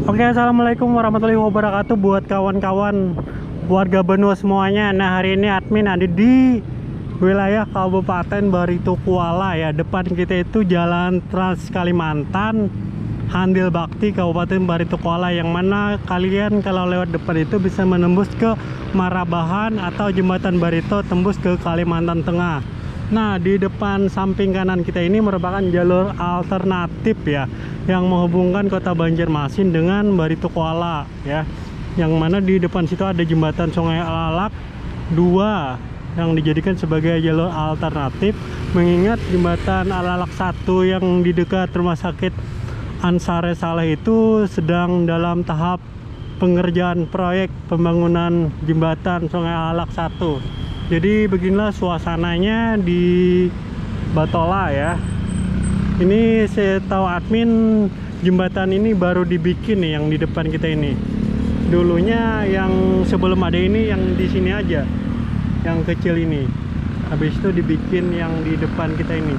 Oke, assalamualaikum warahmatullahi wabarakatuh buat kawan-kawan warga Benua semuanya. Nah, hari ini admin ada di wilayah Kabupaten Barito Kuala ya. Depan kita itu Jalan Trans Kalimantan, Handil Bakti, Kabupaten Barito Kuala, yang mana kalian kalau lewat depan itu bisa menembus ke Marabahan atau Jembatan Barito tembus ke Kalimantan Tengah. Nah, di depan samping kanan kita ini merupakan jalur alternatif ya, yang menghubungkan kota Banjarmasin dengan Barito Kuala ya. Yang mana di depan situ ada jembatan Sungai Alalak 2 yang dijadikan sebagai jalur alternatif, mengingat jembatan Alalak 1 yang di dekat rumah sakit Ansare Saleh itu sedang dalam tahap pengerjaan proyek pembangunan jembatan Sungai Alalak 1. Jadi beginilah suasananya di Batola ya. Ini saya tahu admin, jembatan ini baru dibikin nih yang di depan kita ini. Dulunya yang sebelum ada ini yang di sini aja, yang kecil ini. Habis itu dibikin yang di depan kita ini.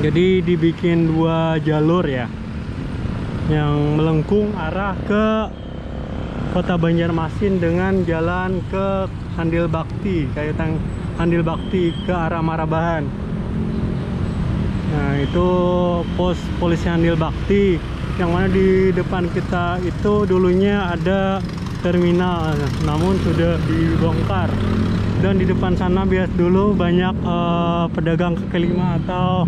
Jadi dibikin 2 jalur ya, yang melengkung arah ke kota Banjarmasin dengan jalan ke Handil Bakti, kayak Handil Bakti ke arah Marabahan. Nah, itu pos polisi Handil Bakti, yang mana di depan kita itu dulunya ada terminal, namun sudah dibongkar. Dan di depan sana bias dulu banyak pedagang kaki lima atau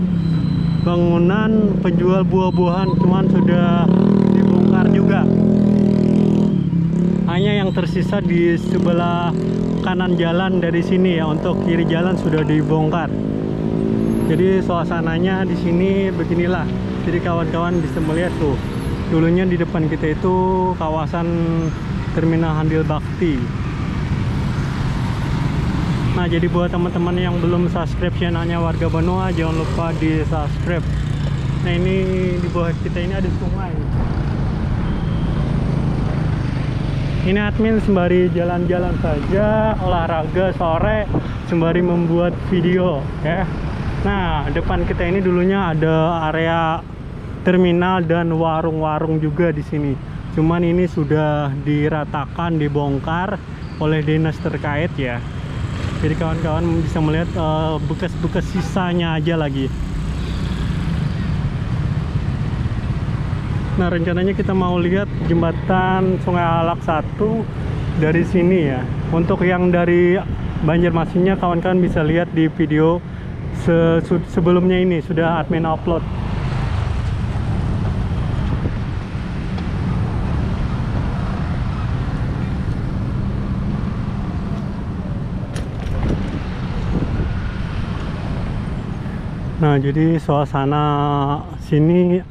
bangunan penjual buah-buahan, cuman sudah dibongkar juga. Hanya yang tersisa di sebelah kanan jalan dari sini ya, untuk kiri jalan sudah dibongkar. Jadi suasananya di sini beginilah. Jadi kawan-kawan bisa melihat tuh, dulunya di depan kita itu kawasan terminal Handil Bakti. Nah, jadi buat teman-teman yang belum subscribe channelnya Warga Benua, jangan lupa di subscribe. Nah, ini di bawah kita ini ada sungai. Ini admin sembari jalan-jalan saja, olahraga sore, sembari membuat video ya. Nah, depan kita ini dulunya ada area terminal dan warung-warung juga di sini. Cuman ini sudah diratakan, dibongkar oleh dinas terkait ya. Jadi kawan-kawan bisa melihat bekas-bekas sisanya aja lagi. Nah, rencananya kita mau lihat jembatan Sungai Alalak 1 dari sini ya. Untuk yang dari Banjarmasinnya kawan-kawan bisa lihat di video sebelumnya, ini sudah admin upload. Nah, jadi suasana sini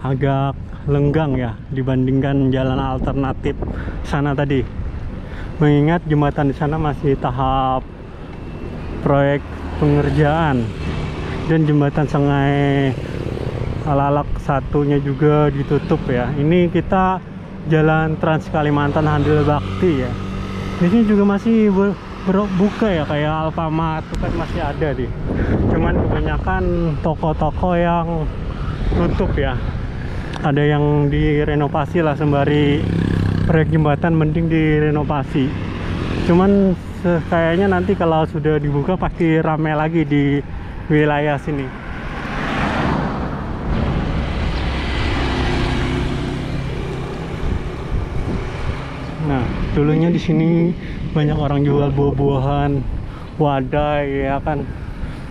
agak lenggang ya dibandingkan jalan alternatif sana tadi, mengingat jembatan di sana masih tahap proyek pengerjaan, dan jembatan Sungai Alalak 1-nya juga ditutup ya. Ini kita jalan Trans Kalimantan Handil Bakti ya. Di sini juga masih buka ya, kayak Alfamart itu kan masih ada deh. Cuman kebanyakan toko-toko yang tutup ya. Ada yang direnovasi lah, sembari proyek jembatan mending direnovasi. Cuman kayaknya nanti kalau sudah dibuka pasti ramai lagi di wilayah sini. Nah, dulunya di sini banyak orang jual buah-buahan, wadai ya kan.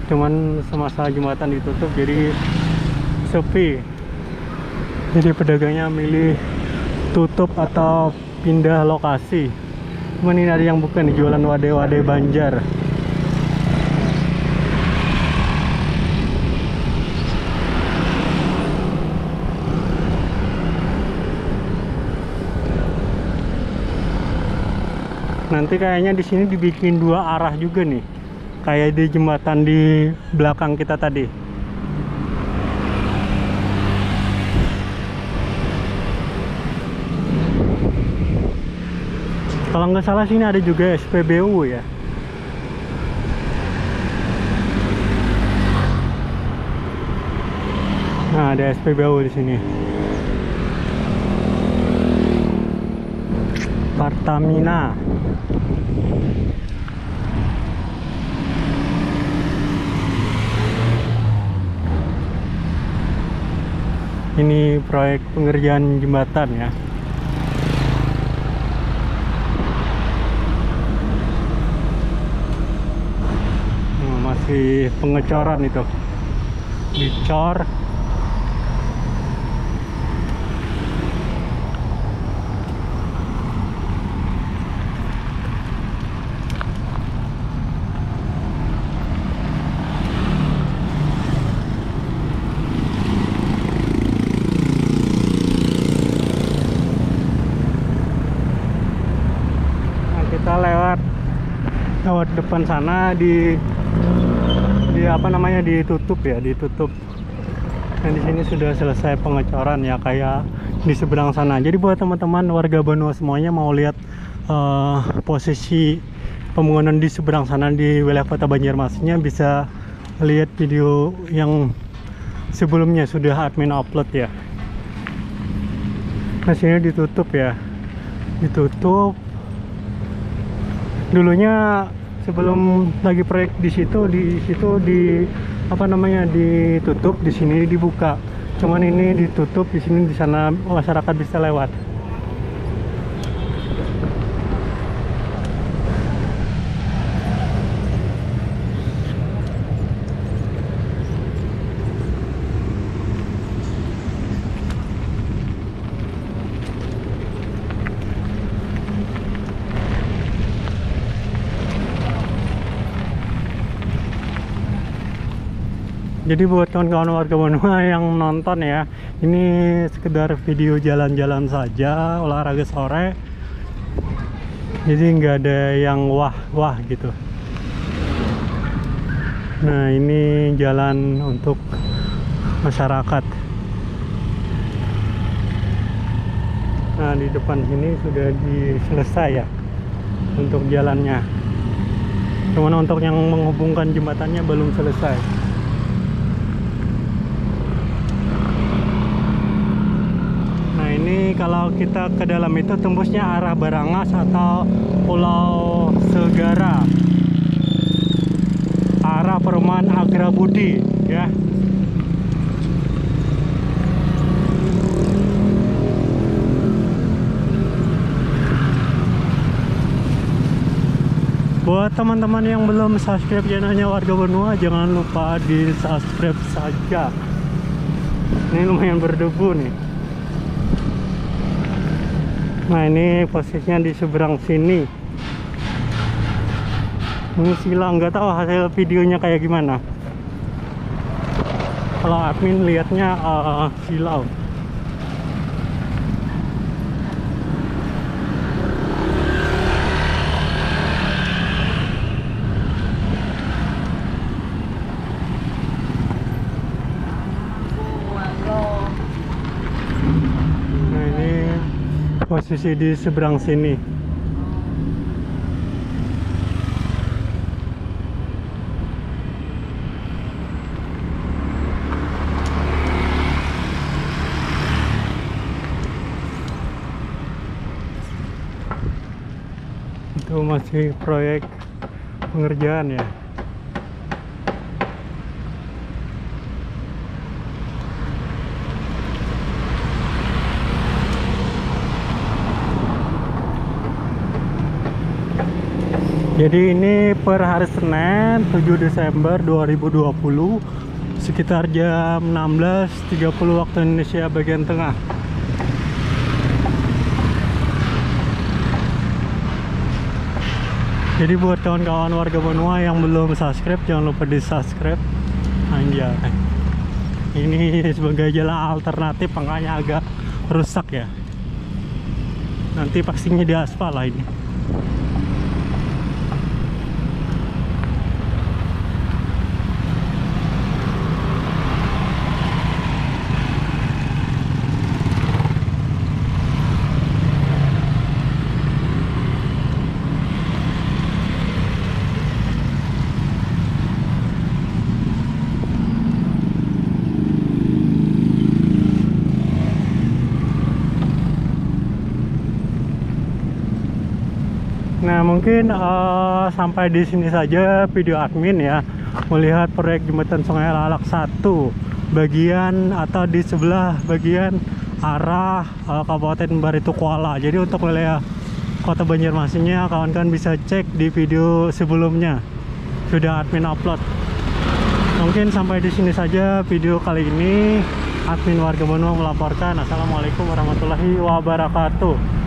Cuman semasa jembatan ditutup jadi sepi. Jadi pedagangnya milih tutup atau pindah lokasi. Cuman ini ada yang bukan, jualan wadai-wadai Banjar. Nanti kayaknya di sini dibikin 2 arah juga nih, kayak di jembatan di belakang kita tadi. Kalau nggak salah sini ada juga SPBU ya. Nah, ada SPBU di sini. Pertamina. Ini proyek pengerjaan jembatan ya. Masih pengecoran itu, dicor. Kita lewat depan sana di apa namanya, ditutup ya, ditutup. Dan di sini sudah selesai pengecoran ya, kayak di seberang sana. Jadi buat teman-teman warga Banua semuanya mau lihat posisi pembangunan di seberang sana di wilayah Kota Banjarmasinnya, bisa lihat video yang sebelumnya sudah admin upload ya. Nah, sini ditutup ya, ditutup. Dulunya sebelum lagi proyek di situ di apa namanya, ditutup, di sini dibuka. Cuman ini ditutup, di sini, di sana masyarakat bisa lewat. Jadi buat kawan-kawan warga Banua yang nonton ya, ini sekedar video jalan-jalan saja, olahraga sore. Jadi nggak ada yang wah-wah gitu. Nah, ini jalan untuk masyarakat. Nah, di depan sini sudah selesai ya untuk jalannya. Cuman untuk yang menghubungkan jembatannya belum selesai. Ini kalau kita ke dalam itu tembusnya arah Barangas atau Pulau Segara, arah perumahan Agrabudi ya. Buat teman-teman yang belum subscribe channelnya Warga Banua, jangan lupa di subscribe saja. Ini lumayan berdebu nih. Nah, ini posisinya di seberang sini. Ini silang, nggak tahu hasil videonya kayak gimana. Kalau admin lihatnya silau. Nah, ini posisi di seberang sini. Itu masih proyek pengerjaan ya. Jadi ini per hari Senin 7 Desember 2020 sekitar jam 16.30 waktu Indonesia bagian tengah. Jadi buat kawan-kawan warga Banua yang belum subscribe, jangan lupa di subscribe. Anjay, ini sebagai jalan alternatif, makanya agak rusak ya. Nanti pastinya di aspal lah ini. Nah mungkin sampai di sini saja video admin ya, melihat proyek jembatan Sungai Lalak 1 bagian atau di sebelah bagian arah Kabupaten Baritokuala. Jadi untuk wilayah Kota Banjarmasinnya kawan-kawan bisa cek di video sebelumnya, sudah admin upload. Mungkin sampai di sini saja video kali ini. Admin Warga Benuang melaporkan. Assalamualaikum warahmatullahi wabarakatuh.